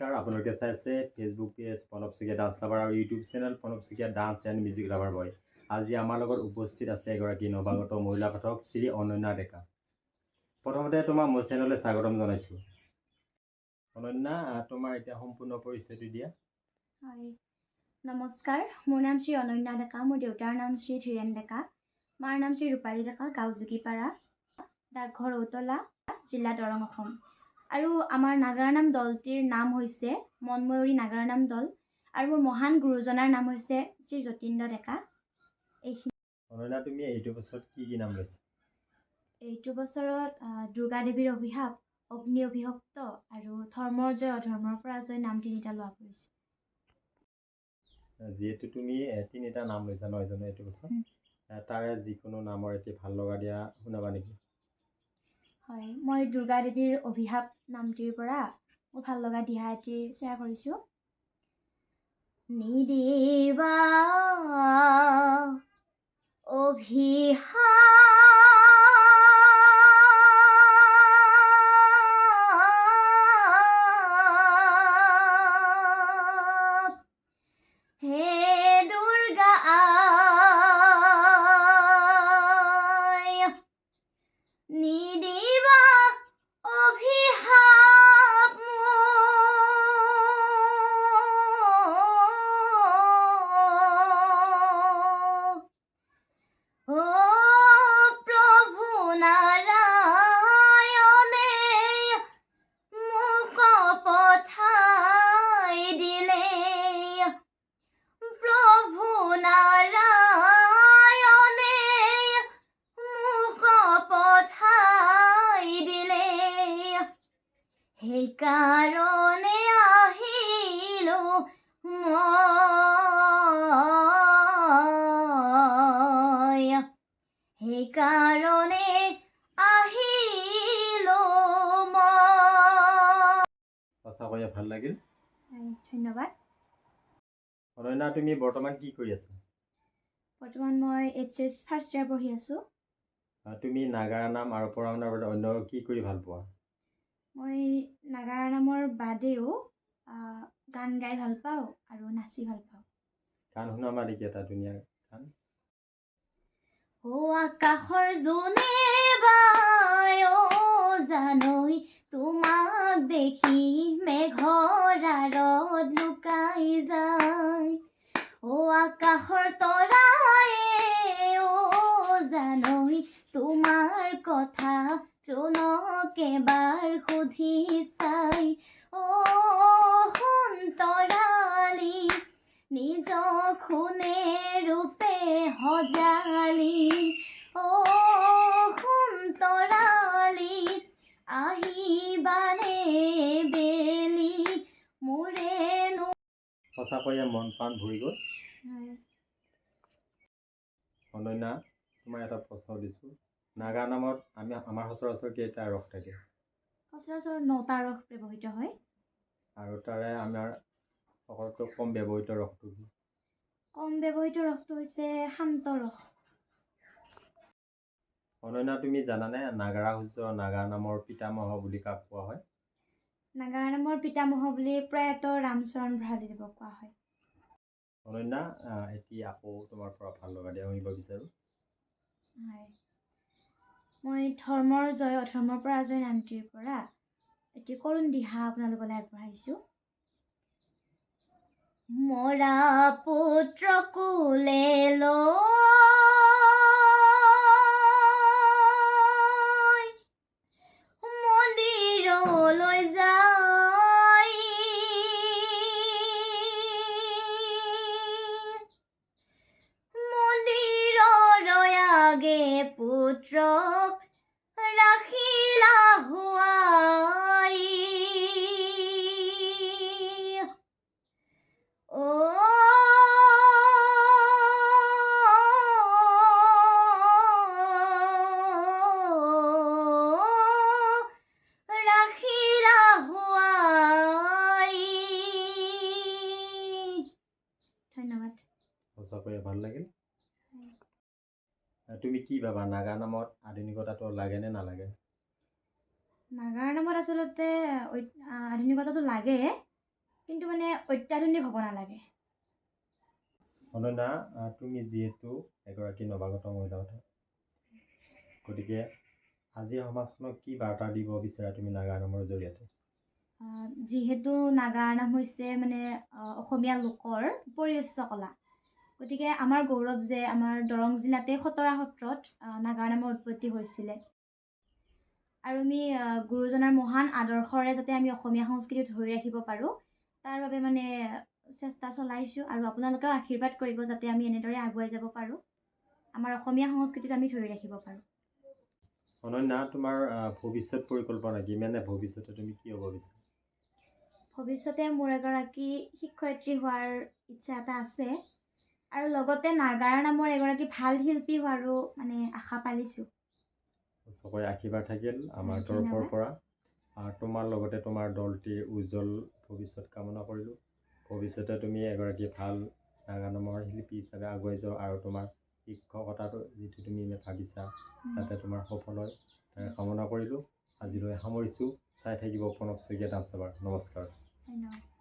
নমস্কাৰ, আপোনালোকে চাই আছে Facebook page Pranab Saikia dance lover আৰু YouTube channel Pranab Saikia dance and music lover boy. আজি আমাৰ লগত উপস্থিত আছে এগৰাকী নৱাগত মহিলা পাঠক শ্ৰী অনন্যা ডেকা। প্ৰথমতে তোমাৰ মোৰ চেনেললৈ স্বাগতম জনাইছোঁ। অনন্যা, তোমাৰ এতিয়া সম্পূৰ্ণ পৰিচয়টো দিয়া। হয়, নমস্কাৰ, মোৰ নাম শ্ৰী অনন্যা ডেকা। মোৰ দেউতাৰ নাম শ্ৰী ধীৰেন ডেকা, মাৰ নাম শ্ৰী ৰূপালী ডেকা, গাঁও যোগীপাৰা, ডাকঘৰ ঔতলা, জিলা দৰং, অসম। আৰু আমাৰ নাগাৰা নাম দলটিৰ নাম হৈছে মনময়ূৰী নাগাৰা নাম দল, আৰু মোৰ মহান গুৰুজনাৰ নাম হৈছে শ্ৰী যতীন্দ্ৰ ডেকা। এইখিনি। অনন্যা, তুমি এইটো বছৰত কি নাম লৈছা? এইটো বছৰত দুৰ্গা দেৱীৰ অভিশাপ, অগ্নি অভিশপ্ত আৰু ধৰ্মৰ জয় অধৰ্মৰ পৰাজয় নাম তিনিটা লোৱা কৰিছে। যিহেতু তুমি তিনিটা নাম লৈছা নহয় জানো এইটো বছৰ, তাৰে যিকোনো নামৰ এটি ভাল লগা দিয়া শুনাবা নেকি? হয়, মই দুৰ্গা দেৱীৰ অভিশাপ নামটিৰ পৰা মোৰ ভাল লগা দিহা এটি শ্বেয়াৰ কৰিছোঁ। নিদিবা অভিশাপ হে দুৰ্গা আই, নিদিবা অভিশাপ মোক। প্ৰভু নাৰায়ণে মোক পঠাই দিলে, প্ৰভু নাৰায়ণে মোক পঠাই দিলে, সেইকাৰণে আহিলো মই, সেইকাৰণে আহিলো মই। সঁচাকৈয়ে ভাল লাগিল, ধন্যবাদ। অনন্যা, তুমি বৰ্তমান কি কৰি আছা? বৰ্তমান মই HS ফাৰ্ষ্ট ইয়াৰ পঢ়ি আছোঁ। তুমি নাগাৰা নাম আৰু পঢ়া শুনাৰ বাবে অন্য কি কৰি ভাল পোৱা? মই নাগাৰা নামৰ বাদেও গান গাই ভাল পাওঁ আৰু নাচি ভাল পাওঁ। গান শুনাবা নেকি এটা ধুনীয়া গান? ও আকাশৰ জোনে বাই ও জানৈ, তোমাক দেখি মেঘৰ আঁৰত লুকাই যায়, ও আকাশৰ তৰায়ে ও জানৈ, তোমাৰ কথা জোনক এবাৰ সুধি চাই, ও সন্তৰালী নিজক সোণে ৰূপে সজালি, ও সন্তৰালী আহিবানে বেলি মোৰেনো। সঁচাকৈয়ে মন প্ৰাণ ভৰি গ'ল। অনন্যা, তোমাৰ এটা প্ৰশ্ন দিছোঁ। নাগা নামত আমাৰ সচৰাচৰ কেইটা ৰস থাকে? সচৰাচৰ 9টা ৰস ব্যৱহৃত হয়। আৰু তাৰে আমাৰ সকলোতকৈ কম ব্যৱহৃত ৰসটো কি? কম ব্যৱহৃত ৰসটো হৈছে শান্ত ৰস। অনন্যা, তুমি জানানে নাগাৰা সূৰ্য নাগা নামৰ পিতামহ বুলি কাক কোৱা হয়? নাগাৰা নামৰ পিতামহ বুলি প্ৰয়াত ৰামচৰণ ভৰালীদেৱক কোৱা হয়। অনন্যা, এতিয়া আকৌ তোমাৰ পৰা ভাল লগা দিয়া শুনিব বিচাৰোঁ। হয়, মই ধৰ্মৰ জয় অধৰ্মৰ পৰাজয় নামটিৰ পৰা এটি কৰুণ দিহা আপোনালোকলৈ আগবঢ়াইছোঁ। মৰা পুত্ৰ কুলে লৈ মন্দিৰলৈ যায়, মন্দিৰৰ আগে পুত্ৰক ৰাখিলা হুৱাই, ও ৰাখিলা হুৱাই। ধন্যবাদ। সঁচাকৈয়ে ভাল লাগিল। তুমি কি ভাবা নাগা নামত আধুনিকতাটো লাগে নে নালাগে? নাগাৰা নামত আচলতে আধুনিকতাটো লাগে, কিন্তু মানে অত্যাধুনিক হ'ব নালাগে। অনন্যা, তুমি যিহেতু এগৰাকী নৱাগত মহিলা কথা, গতিকে আজিৰ সমাজখনক কি বাৰ্তা দিব বিচাৰা তুমি নাগা নামৰ জৰিয়তে? যিহেতু নাগা নাম হৈছে মানে অসমীয়া লোকৰ পৰিউচ্চ কলা, গতিকে আমাৰ গৌৰৱ যে আমাৰ দৰং জিলাতে খটৰা সত্ৰত নাগা নামৰ উৎপত্তি হৈছিলে। আৰু আমি গুৰুজনাৰ মহান আদৰ্শৰে যাতে আমি অসমীয়া সংস্কৃতি ধৰি ৰাখিব পাৰোঁ, তাৰ বাবে মানে চেষ্টা চলাইছোঁ। আৰু আপোনালোকেও আশীৰ্বাদ কৰিব যাতে আমি এনেদৰে আগুৱাই যাব পাৰোঁ, আমাৰ অসমীয়া সংস্কৃতিটো আমি ধৰি ৰাখিব পাৰোঁ। অনন্যা, তোমাৰ ভৱিষ্যত পৰিকল্পনা কি? মানে ভৱিষ্যতে তুমি কি হ'ব বিচাৰা? ভৱিষ্যতে মোৰ এগৰাকী শিক্ষয়িত্ৰী হোৱাৰ ইচ্ছা এটা আছে, আৰু লগতে নাগাৰা নামৰ এগৰাকী ভাল শিল্পী হোৱাৰো মানে আশা পালিছোঁ। সঁচাকৈ আশীৰ্বাদ থাকিল আমাৰ ধন্যবাদ। তৰফৰ পৰা। তোমাৰ লগতে তোমাৰ দলটিৰ উজ্জ্বল ভৱিষ্যত কামনা কৰিলোঁ। ভৱিষ্যতে তুমি এগৰাকী ভাল নাগা নামৰ শিল্পী হিচাপে আগুৱাই যোৱা, আৰু তোমাৰ শিক্ষকতাটো যিটো তুমি ভাবিছা যাতে তোমাৰ সফল হয় তাকে কামনা কৰিলোঁ। আজিলৈ সামৰিছোঁ। চাই থাকিব প্ৰণৱ শইকীয়া ডান্স লাভাৰ। নমস্কাৰ। ধন্যবাদ।